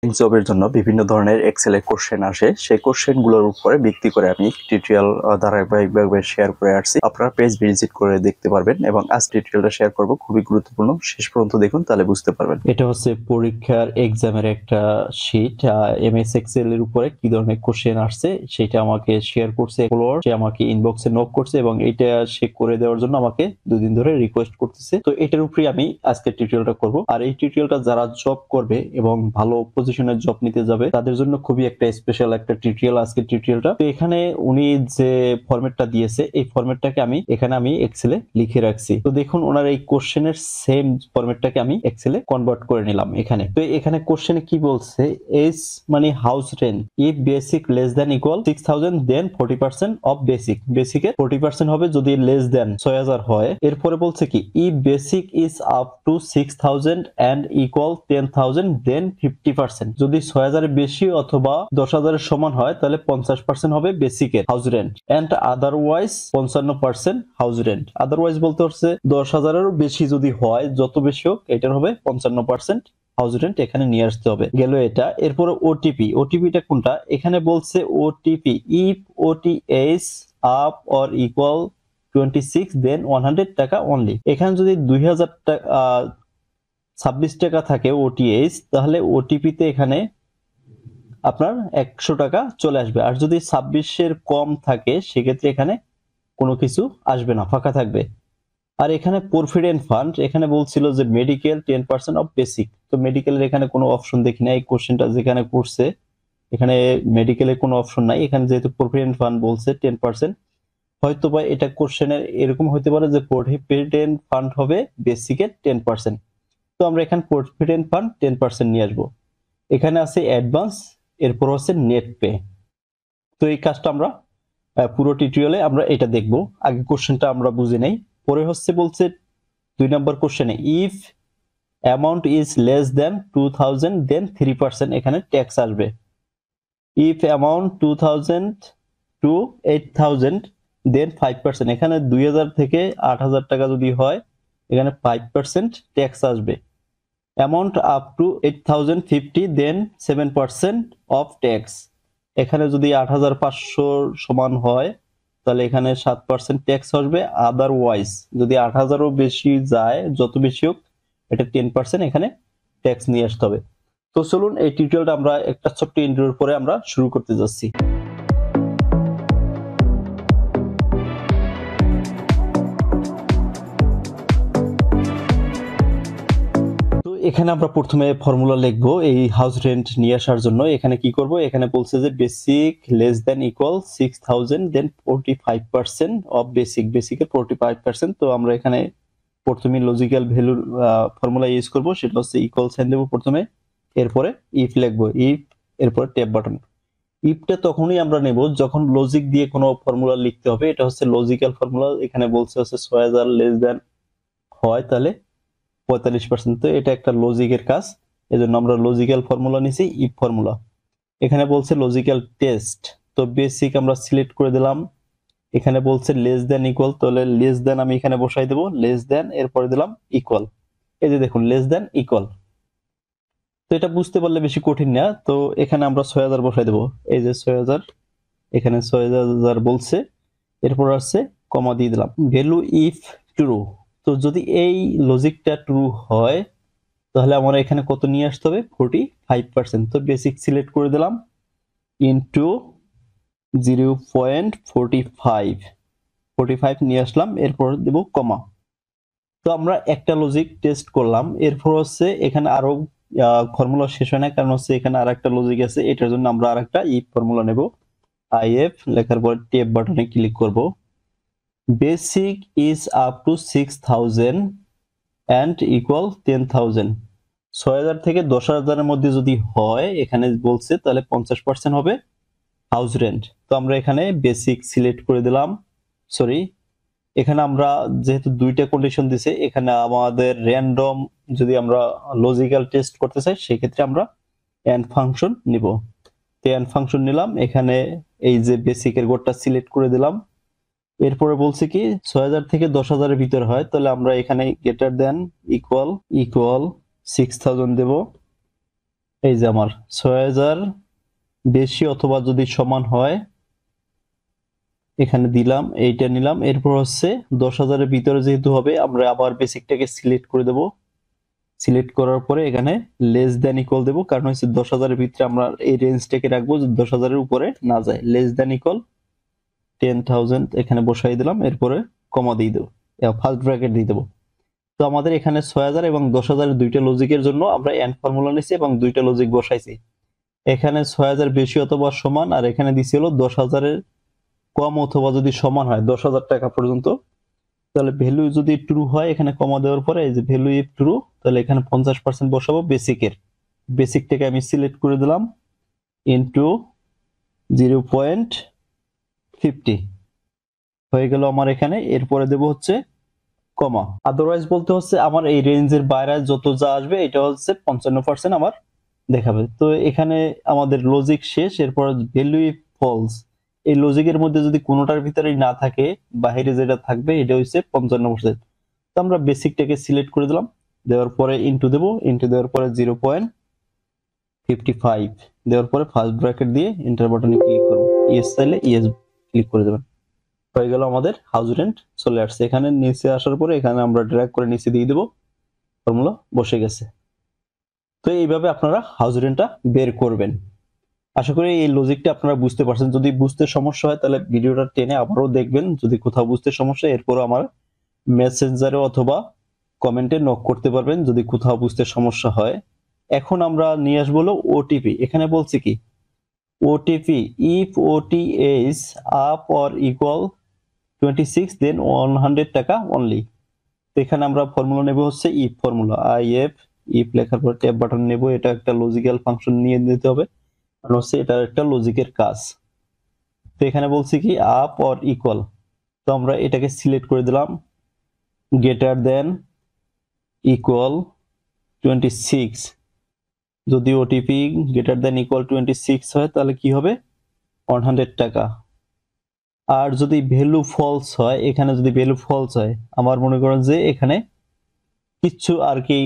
জবের জন্য বিভিন্ন ধরনের এক্সেলের কোশ্চেন আসে, সেই কোশ্চেনগুলোর উপরে ভিত্তি করে আমি টিউটোরিয়াল ধারাবাহিকভাবে শেয়ার করে আসছি। আপনারা পেজ ভিজিট করে দেখতে পারবেন এবং আজ টিউটোরিয়ালটা শেয়ার করব, খুবই গুরুত্বপূর্ণ, শেষ পর্যন্ত দেখুন তাহলে বুঝতে পারবেন। এটা হচ্ছে পরীক্ষার এক্সামের একটা শীট, এমএস এক্সেল এর উপরে কি ধরনের কোশ্চেন আসছে সেটা আমাকে শেয়ার করছে, সে আমাকে ইনবক্সে নক করছে এবং এটা সে করে দেওয়ার জন্য আমাকে দুদিন ধরে রিকোয়েস্ট করতেছে। তো এটার উপরে আমি আজকে টিউটোরিয়ালটা করব। আর এই টিউটোরিয়ালটা যারা জব করবে এবং ভালো পজিশনে জব নিতে যাবে তাদের জন্য খুবই একটা স্পেশাল একটা টিউটোরিয়াল আজকে টিউটোরিয়ালটা। তো এখানে উনি যে ফরম্যাটটা দিয়েছে এই ফরম্যাটটাকে আমি এখানে এক্সেলে লিখে রাখছি। তো দেখুন ওনার এই কোশ্চেনের সেম ফরম্যাটটাকে আমি এক্সেলে কনভার্ট করে নিলাম এখানে। তো এখানে কোশ্চেনে কি বলছে, এস মানে house rent if basic less than equal 6000 then 40% of basic. বেসিকের 40% হবে যদি লেস দ্যান 6000 হয়। এরপরে বলছে কি, if basic is up to 6000 and equal 10000 then 50%। যদি 6000 এর বেশি অথবা 10000 এর সমান হয় তাহলে 50% হবে বেসিকের house rent and otherwise 55% house rent. Otherwise বলতে হচ্ছে 10000 এরও বেশি যদি হয়, যত বেশি হোক এটার হবে 55% হাউস রেন্ট এখানে নিয়ে আসতে হবে। গেল এটা। এরপরে ওটিপিটা কোনটা, এখানে বলছে OTP if OTS up or equal 26 দেন 100 টাকা অনলি। এখানে যদি 2000 টাকা 26 টাকা থাকে ওটিএস, তাহলে ওটিপিতে এখানে আপনার 100 টাকা চলে আসবে। আর যদি 26 কম থাকে সেক্ষেত্রে এখানে কোনো কিছু আসবে না, ফাঁকা থাকবে। আর এখানে প্রভিডেন্ট ফান্ড, এখানে বলছিল যে মেডিকেল 10% অফ বেসিক। তো মেডিকেলের এখানে কোনো অপশন দেখি না, এই কোশ্চেনটা যেখানে করছে এখানে মেডিকেলের কোনো অপশন নাই। এখানে যেহেতু প্রভিডেন্ট ফান্ড বলছে 10%, হয়তো বা এটা কোশ্চেনের এরকম হতে পারে যে প্রভিডেন্ট ফান্ড হবে বেসিকের 10%। তো আমরা এখানে প্রভিডেন্ট ফান্ড 10% নিয়ে আসবো। এখানে আছে অ্যাডভান্স, এরপর হচ্ছে নেট পে। তো এই কাজটা আমরা পুরো টিউটোরিয়ালে আমরা এটা দেখব। আগে কোশ্চেনটা আমরা বুঝে নেই। পরে হচ্ছে বলছে 2 নম্বর কোশ্চেনে if amount is less than 2000 দেন 3%, এখানে ট্যাক্স আসবে। ইফ অ্যামাউন্ট 2000 টু 8000 দেন 5%, এখানে 2000 থেকে 8000 টাকা যদি হয় এখানে 5% ট্যাক্স আসবে। Amount up to 8050 then 7% of tax. এখানে যদি 8500 সমান হয় তাহলে এখানে 7% ট্যাক্স আসবে। আদারওয়াইজ যদি 8000ও বেশি যায়, যত বেশি হোক এটা 10% এখানে ট্যাক্স নিয়ে আসতে হবে। তো চলুন এই টিউটোরিয়ালটা আমরা একটা ছোট্ট ইন্ট্রোর পরে আমরা শুরু করতে যাচ্ছি। তো এখানে আমরা প্রথমে ফর্মুলা লিখবো এই হাউস রেন্ট নিয়ে আসার জন্য। এখানে কি করব, এখানে বলছে যে basic less than equal 6000 then 45% of basic. বেসিকের 45%। তো আমরা এখানে প্রথমে লজিক্যাল ভ্যালুর ফর্মুলা ইউজ করব, সেটা হচ্ছে ইকুয়াল সাইন দেব প্রথমে, এরপরে ইফ লিখবো, ইফ এরপরে ট্যাব বাটন। ইফটা তখনই আমরা নেব যখন লজিক দিয়ে কোনো ফর্মুলা লিখতে হবে। এটা হচ্ছে লজিক্যাল ফর্মুলা। এখানে বলছে হচ্ছে 6000 লেস দেন হয় তাহলে 45%। তো এটা একটা লজিকের কাজ, এজন্য আমরা লজিক্যাল ফর্মুলা নিছি, ইফ ফর্মুলা। এখানে বলছে লজিক্যাল টেস্ট, তো বেসিক আমরা সিলেক্ট করে দিলাম। এখানে বলছে লেস দেন ইকুয়াল, তাহলে লেস দেন আমি এখানে বসাই দেব, লেস দেন এরপরে দিলাম ইকুয়াল। এই যে দেখুন লেস দেন ইকুয়াল। তো এটা বুঝতে পারলে বেশি কঠিন না। তো এখানে আমরা 6000 বসাই দেব, এই যে 6000, এখানে 6000 বলছে, এরপর আসছে কমা দিয়ে দিলাম। ভ্যালু ইফ ট্রু, তো যদি এই লজিকটা ট্রু হয় তাহলে আমরা এখানে কত নিয়ে আসতে হবে, 45%। তো বেসিক সিলেক্ট করে দিলাম, ইনটু 0.45 নিয়ে আসলাম, এরপর দেব কমা। তো আমরা একটা লজিক টেস্ট করলাম। এরপর হচ্ছে এখানে আরো ফর্মুলা শেষ হয় না, কারণ হচ্ছে এখানে আর একটা লজিক আছে, এটার জন্য আমরা আর একটা ইফ ফর্মুলা নেব। আইএফ লেখার পর ট্যাব বাটনে ক্লিক করব। Basic is up to 6000 and equal 10000। 6000 থেকে 10000 এর মধ্যে যদি হয় এখানে বলছে তাহলে 50% হবে হাউস রেন্ট। তো আমরা এখানে বেসিক সিলেক্ট করে দিলাম। সরি, এখানে আমরা যেহেতু দুইটা কন্ডিশন দিছে, এখানে আমাদের র্যান্ডম যদি আমরা লজিক্যাল টেস্ট করতে চাই সেক্ষেত্রে আমরা এন্ড ফাংশন নিব। তো এন্ড ফাংশন নিলাম, এখানে এই যে বেসিকের গোটটা সিলেক্ট করে দিলাম। এরপরে বলছে কি 6000 থেকে 10000 এর ভিতর হয় তাহলে আমরা এখানে গ্রেটার দেন ইকুয়াল 6000 দেব। এই যে আমার ৬০০০ বেশি অথবা যদি সমান হয় এখানে দিলাম, এইটা নিলাম। এরপর হচ্ছে ১০,০০০ এর ভিতরে যেহেতু হবে আমরা আবার বেসিকটাকে সিলেক্ট করে দেব। সিলেক্ট করার পরে এখানে লেস দ্যান ইকুয়াল দেব, কারণ হচ্ছে ১০,০০০ এর ভিতরে আমরা এই রেঞ্জটাকে রাখবো যে ১০,০০০ এর উপরে না যায়। লেস দ্যান ইকুয়াল 10,000 এখানে বসাই দিলাম, এরপরে কমা দিয়ে দেবো, ফার্স্ট ব্র্যাকেট দিয়ে দেবো। তো আমাদের এখানে ৬০০০ এবং ১০,০০০ দুইটা লজিকের জন্য আমরা এন্ড ফর্মুলা নিছি এবং দুইটা লজিক বসাইছি। এখানে ৬০০০ বেশি অথবা সমান, আর এখানে দিছি হলো ১০,০০০ এর কম অথবা যদি সমান হয় ১০,০০০ টাকা পর্যন্ত, তাহলে ভ্যালু যদি ট্রু হয় এখানে কমা দেওয়ার পরে এই যে ভ্যালু ইফ ট্রু, তাহলে এখানে 50% বসাবো বেসিকের। বেসিকটাকে আমি সিলেক্ট করে দিলাম ইনটু 0.50 হয়ে গেল আমার এখানে। এরপরে দেব হচ্ছে কমা। আদারওয়াইজ বলতে হচ্ছে আমার এই রেঞ্জের বাইরে যত যা আসবে এটা হচ্ছে 55% আমার দেখাবে। তো এখানে আমাদের লজিক শেষ। এরপর ভ্যালু ইফ ফলস, এই লজিকের মধ্যে যদি কোনোটার ভিতরেই না থাকে, বাহিরে যেটা থাকবে এটা হচ্ছে 55%। তো আমরা বেসিকটাকে সিলেক্ট করে দিলাম, দেওয়ার পরে ইনটু দেব, ইনটু দেওয়ার পরে 0.55 দেওয়ার পরে ফার্স্ট ব্র্যাকেট দিয়ে এন্টার বাটনে ক্লিক করব। ইয়েস চাইলে ইয়েস ক্লিক করে দেবেন। হয়ে গেল আমাদের হাউস রেন্ট চলে আসছে। এখানে নিচে আসার পরে এখানে আমরা ড্র্যাগ করে নিচে দিয়ে দেব, ফর্মুলা বসে গেছে। তো এইভাবে আপনারা হাউস রেন্টটা বের করবেন। আশা করি এই লজিকটা আপনারা বুঝতে পারছেন। যদি বুঝতে সমস্যা হয় তাহলে ভিডিওটা টেনে আবারও দেখবেন। যদি কোথাও বুঝতে সমস্যা, এরপরও আমার মেসেঞ্জারে অথবা কমেন্টে নক করতে পারবেন যদি কোথাও বুঝতে সমস্যা হয়। এখন আমরা নিয়ে আসবো হলো ওটিপি। এখানে বলছি কি ওটিপি, ইফ ওটি ইজ আপ অর ইকুয়াল 26 দেন 100 টাকা অনলি। এখানে আমরা ফর্মুলা নেব হচ্ছে ইফ ফর্মুলা, আইএফ। ইফ লেখার পর ট্যাব বাটন নেব, এটা একটা লজিক্যাল ফাংশন নিয়ে নিতে হবে, কারণ হচ্ছে এটা একটা লজিকের কাজ। তো এখানে বলছি কি আপ অর ইকুয়াল, তো আমরা এটাকে সিলেক্ট করে দিলাম গ্রেটার দেন ইকুয়াল 26। যদি ওটিপি গ্রেটার দেন ইকুয়াল 26 হয় তাহলে কি হবে 100 টাকা। আর যদি ভ্যালু ফলস হয়, এখানে যদি ভ্যালু ফলস হয়, আমার মনে করেন যে এখানে কিচ্ছু আর কি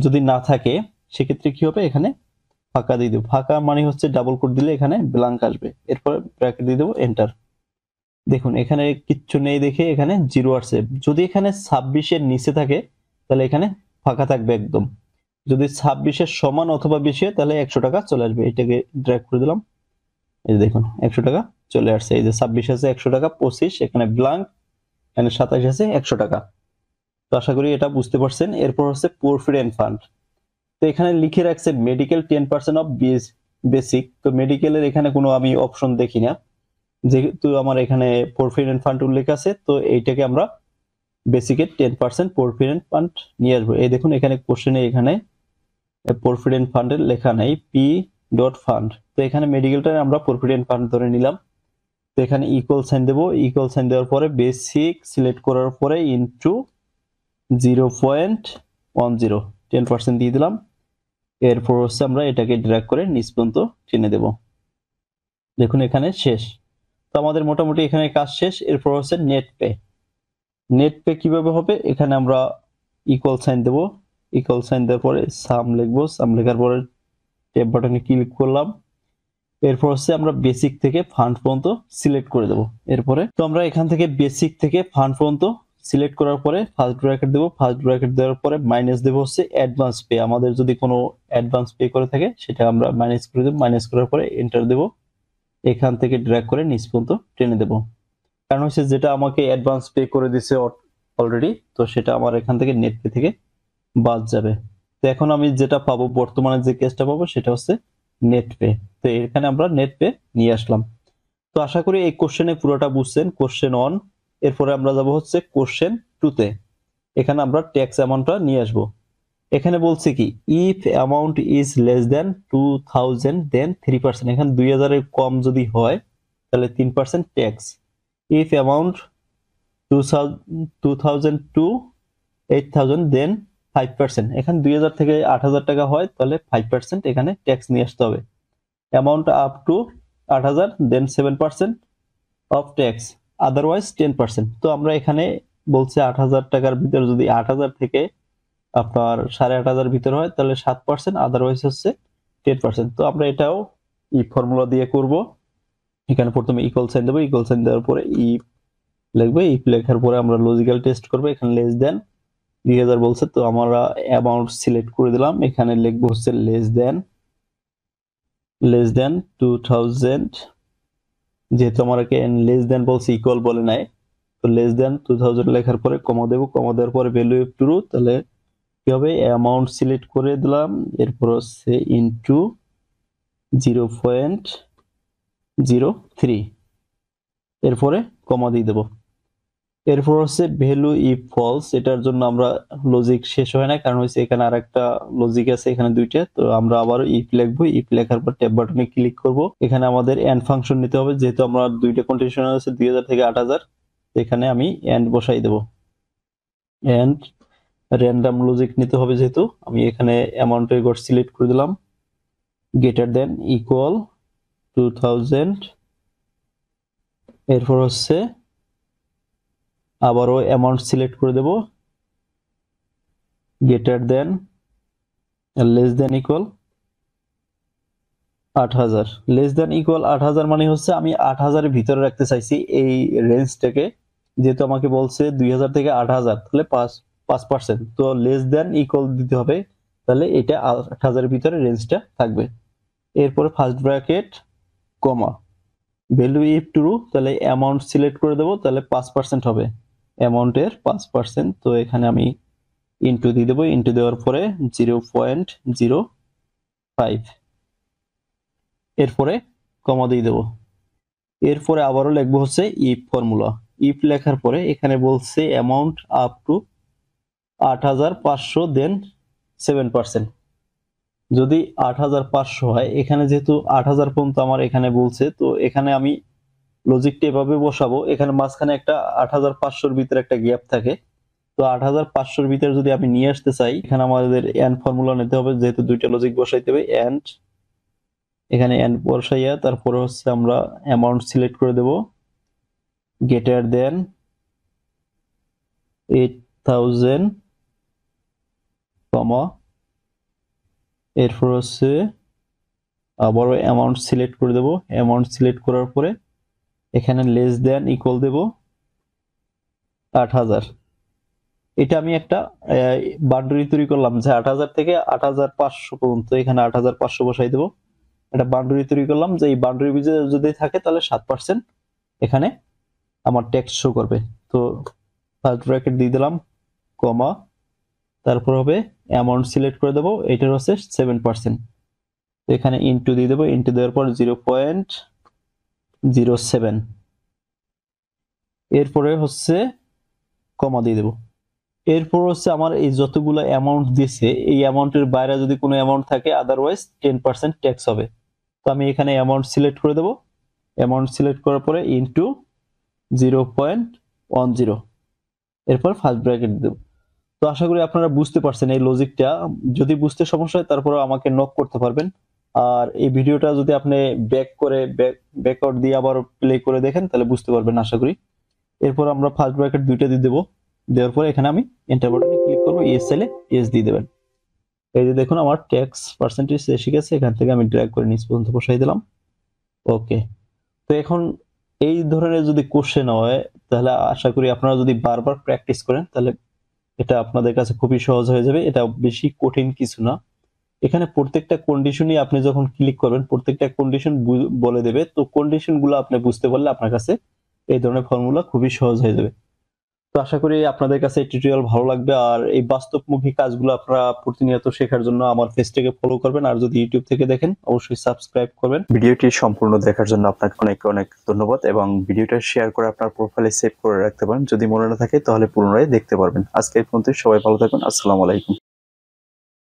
যদি না থাকে, সেক্ষেত্রে কি হবে এখানে ফাঁকা দিয়ে দেবো। ফাঁকা মানে হচ্ছে ডাবল কোট দিলে এখানে ব্ল্যাঙ্ক আসবে, এরপর ব্র্যাকেট দিয়ে দেবো, এন্টার। দেখুন এখানে কিচ্ছু নেই দেখে এখানে 0 আসছে। যদি এখানে 26-এর নিচে থাকে তাহলে এখানে ফাঁকা থাকবে একদম। যদি 26-এর সমান অথবা বেশি হয় তাহলে 100 টাকা চলে আসবে। এটাকে ড্র্যাগ করে দিলাম, এই যে দেখুন 100 টাকা চলে আসছে। এই যে 26 আছে 100 টাকা, 25 এখানে ব্ল্যাঙ্ক, এখানে 27 আছে 100 টাকা। তো আশা করি এটা বুঝতে পারছেন। এরপর হচ্ছে প্রভিডেন্ট ফান্ড। তো এখানে লিখে রাখছে মেডিকেল 10% অফ বেসিক। তো মেডিকেলের এখানে কোনো আমি অপশন দেখি না, যেহেতু আমার এখানে প্রভিডেন্ট ফান্ড উল্লেখ আছে, তো এইটাকে আমরা বেসিকের 10% প্রভিডেন্ট ফান্ড নিয়ে আসবো। এই দেখুন এখানে কোশ্চেনে এখানে প্রভিডেন্ট ফান্ডের লেখা নাই, পি ডট ফান্ড। তো এখানে মেডিকেলটা আমরা প্রভিডেন্ট ফান্ড ধরে নিলাম। তো এখানে ইকুয়াল সাইন দেবো, ইকুয়াল সাইন দেওয়ার পরে বেসিক সিলেক্ট করার পরে ইনটু 0.10 10% দিয়ে দিলাম। এরপর হচ্ছে আমরা এটাকে ড্র্যাগ করে নিচ পর্যন্ত টেনে দেব। দেখুন এখানে শেষ। তো আমাদের মোটামুটি এখানে কাজ শেষ। এরপর হচ্ছে নেট পে। নেট পে কিভাবে হবে, এখানে আমরা ইকুয়াল সাইন দেব, ইকুয়াল সাইন দেওয়ার পরে সাম লিখবো, সাম লেখার পরে ট্যাব বাটনে ক্লিক করলাম। এরপর হচ্ছে আমরা বেসিক থেকে ফান্ড পর্যন্ত সিলেক্ট করে দেব। এরপরে তো আমরা এখান থেকে বেসিক থেকে ফান্ড পর্যন্ত সিলেক্ট করার পরে ফার্স্ট ব্র্যাকেট দেব, ফার্স্ট ব্র্যাকেট দেওয়ার পরে মাইনাস দেব হচ্ছে অ্যাডভান্স পে। আমাদের যদি কোনো অ্যাডভান্স পে করে থাকে সেটা আমরা মাইনাস করে দেব। মাইনাস করার পরে এন্টার দেব, এখান থেকে ড্র্যাগ করে নিচ পর্যন্ত টেনে দেব। কারণ হচ্ছে যেটা আমাকে অ্যাডভান্স পে করে দিছে অলরেডি, তো সেটা আমার এখান থেকে নেট পে থেকে বাদ যাবে। তো এখন আমি যেটা পাবো, বর্তমানে যে কেসটা পাবো সেটা হচ্ছে নেট পে। তো এখানে আমরা নেট পে নিয়ে আসলাম। তো আশা করি এই কোশ্চেনে পুরোটা বুঝছেন, কোশ্চেন 1। এরপরে আমরা যাব হচ্ছে কোশ্চেন 2-তে। এখানে আমরা ট্যাক্স অ্যামাউন্টটা নিয়ে আসব। এখানে বলছে কি if amount is less than 2000 দেন 3%। এখানে 2000 এর কম যদি হয় তাহলে 3% ট্যাক্স। ইফ অ্যামাউন্ট 2000 টু 8000 দেন 5%। এখানে 2000 থেকে 8000 টাকা হয় তাহলে 5% এখানে ট্যাক্স নিয়ে আসতে হবে। Amount up to 8000 then 7% of tax, otherwise 10%। তো আমরা এখানে বলছে 8000 টাকার ভিতরে যদি 8000 থেকে আপনার 8500 ভিতরে হয় তাহলে 7%, আদারওয়াইজ হচ্ছে 10%। তো আমরা এটাও ইফ ফর্মুলা দিয়ে করব। এখানে প্রথমে ইকুয়াল সাইন দেবো, ইকুয়াল সাইন দেওয়ার পরে ইফ লিখবো, ইফ লেখার পরে আমরা লজিক্যাল টেস্ট করবো। এখানে লেস দেন 2000 বলছে, তো আমরা অ্যামাউন্ট সিলেক্ট করে দিলাম। এখানে লিখবো হচ্ছে লেস দেন 2000, যেহেতু আমাকে লেস দেন বলছে, ইকুয়াল বলে নাই, তো লেস দেন 2000 লেখার পরে কমা দেবো, কমা দেওয়ার পরে ভ্যালু অফ ট্রু, তাহলে কি হবে, অ্যামাউন্ট সিলেক্ট করে দিলাম, এরপর হচ্ছে ইনটু 0.03, এরপরে কমা দিয়ে দেবো। এরপর হচ্ছে ভ্যালু ইফ ফলস, এটার জন্য আমরা লজিক শেষ হয় না, কারণ হচ্ছে এখানে আর একটা লজিক আছে, এখানে দুইটা, তো আমরা আবার ইফ লিখবো। ইফ লেখার পর ট্যাব বাটনে ক্লিক করব। এখানে আমাদের এন্ড ফাংশন নিতে হবে, যেহেতু আমরা দুইটা কন্ডিশন আছে 2000 থেকে 8000, এখানে আমি এন্ড বসাই দেব। এন্ড র্যান্ডম লজিক নিতে হবে, যেহেতু আমি এখানে অ্যামাউন্টের গড় সিলেক্ট করে দিলাম, গ্রেটার দেন ইকুয়াল 2000, এরপর হচ্ছে আবারও অ্যামাউন্ট সিলেক্ট করে দেব, greater than less than equal 8000। Less than equal 8000 মানে হচ্ছে আমি 8000 এর ভিতরে রাখতে চাইছি এই রেঞ্জটাকে, যেহেতু আমাকে বলছে 2000 থেকে 8000, তাহলে 5%, তো লেস দেন ইকুয়াল দিতে হবে, তাহলে এটা 8000 এর ভিতরে রেঞ্জটা থাকবে। এরপরে first bracket comma value if true, তাহলে অ্যামাউন্ট সিলেক্ট করে দেবো, তাহলে 5% হবে, অ্যামাউন্টের 5%, তো এখানে আমি ইনটু দিয়ে দেবো, ইনটু দেওয়ার পরে 0.05, এরপরে কমা দিয়ে দেবো। এরপরে আবারও লিখবো হচ্ছে ইফ ফর্মুলা। ইফ লেখার পরে এখানে বলছে অ্যামাউন্ট আপ টু 8500, দেন 7%। যদি 8500 হয়, এখানে যেহেতু 8000 পর্যন্ত আমার এখানে বলছে, তো এখানে আমি লজিকটা এভাবে বসাবো, এখানে মাঝখানে একটা 8500-র ভিতরে একটা গ্যাপ থাকে, তো 8500-র ভিতরে যদি আমি নিয়ে আসতে চাই, এখানে আমাদের এন্ড ফর্মুলা নিতে হবে, যেহেতু দুইটা লজিক বসাইতে হবে। এন্ড, এখানে এন্ড বসাইয়া তারপরে হচ্ছে আমরা অ্যামাউন্ট সিলেক্ট করে দেব, গ্রেটার দেন 8000, কমা, এরপর হচ্ছে আবারও অ্যামাউন্ট সিলেক্ট করে দেব। অ্যামাউন্ট সিলেক্ট করার পরে এখানে লেস দেন ইকুয়াল দেব 8000। এটা আমি একটা বাউন্ডারি তৈরি করলাম, যে 8000 থেকে 8500 পর্যন্ত, এখানে 8500 বসাই দেব। একটা বাউন্ডারি তৈরি করলাম, যে এই বাউন্ডারি ভিতরে যদি থাকে তাহলে 7% এখানে আমার টেক্সট শো করবে। তো ফার্স্ট ব্র্যাকেট দিয়ে দিলাম, কমা, তারপর হবে অ্যামাউন্ট সিলেক্ট করে দেবো, এটার হচ্ছে 7%, তো এখানে ইনটু দিয়ে দেবো, ইনটু দেওয়ার পর 0.07, এরপরে হচ্ছে কমা দিয়ে দেবো। এরপর হচ্ছে আমার এই যতগুলো অ্যামাউন্ট দিয়েছে, এই অ্যামাউন্টের বাইরে যদি কোনো অ্যামাউন্ট থাকে, আদারওয়াইজ 10% ট্যাক্স হবে। তো আমি এখানে অ্যামাউন্ট সিলেক্ট করে দেবো। অ্যামাউন্ট সিলেক্ট করার পরে ইনটু 0.10, এরপর ফার্স্ট ব্র্যাকেট দেবো। তো আশা করি আপনারা বুঝতে পারছেন এই লজিকটা। যদি বুঝতে সমস্যা হয়, তারপরে আমাকে নক করতে পারবেন। আর এই ভিডিওটা যদি আপনি ব্যাকআউট দিয়ে আবার প্লে করে দেখেন, তাহলে বুঝতে পারবেন আশা করি। এরপর আমরা ফার্স্ট ব্র্যাকেট দুইটা দিয়ে দেবো, দেওয়ার পরে এখানে আমি এন্টার বাটনে ক্লিক করবো, ইয়েস চাইলে ইয়েস দিয়ে দেবেন। এই যে দেখুন আমার ট্যাক্স পার্সেন্টেজ এসে গেছে, এখান থেকে আমি ড্র্যাগ করে নিচ পর্যন্ত বসাই দিলাম। ওকে, তো এখন এই ধরনের যদি কোশ্চেন হয়, তাহলে আশা করি আপনারা যদি বারবার প্র্যাকটিস করেন, তাহলে এটা আপনাদের কাছে খুবই সহজ হয়ে যাবে। এটা বেশি কঠিন কিছু না। এখানে প্রত্যেকটা কন্ডিশনই আপনি যখন ক্লিক করবেন, প্রত্যেকটা কন্ডিশন বলে দেবে, তো কন্ডিশন গুলো আপনি বুঝতে পারলে আপনার কাছে এই ধরনের ফর্মুলা খুবই সহজ হয়ে যাবে। তো আশা করি আপনাদের কাছে এই টিউটোরিয়াল ভালো লাগবে, আর এই বাস্তবমুখী কাজগুলো আপনারা প্রতিনিয়ত শেখার জন্য আমার পেজটাকে ফলো করবেন, আর যদি ইউটিউব থেকে দেখেন অবশ্যই সাবস্ক্রাইব করবেন। ভিডিওটি সম্পূর্ণ দেখার জন্য আপনাকে অনেক অনেক ধন্যবাদ, এবং ভিডিওটা শেয়ার করে আপনার প্রোফাইলে সেভ করে রাখতে পারেন। যদি মনে না থাকে তাহলে পুনরায় দেখতে পারবেন। আজকে এই পর্যন্ত, সবাই ভালো থাকবেন। আসসালামু আলাইকুম।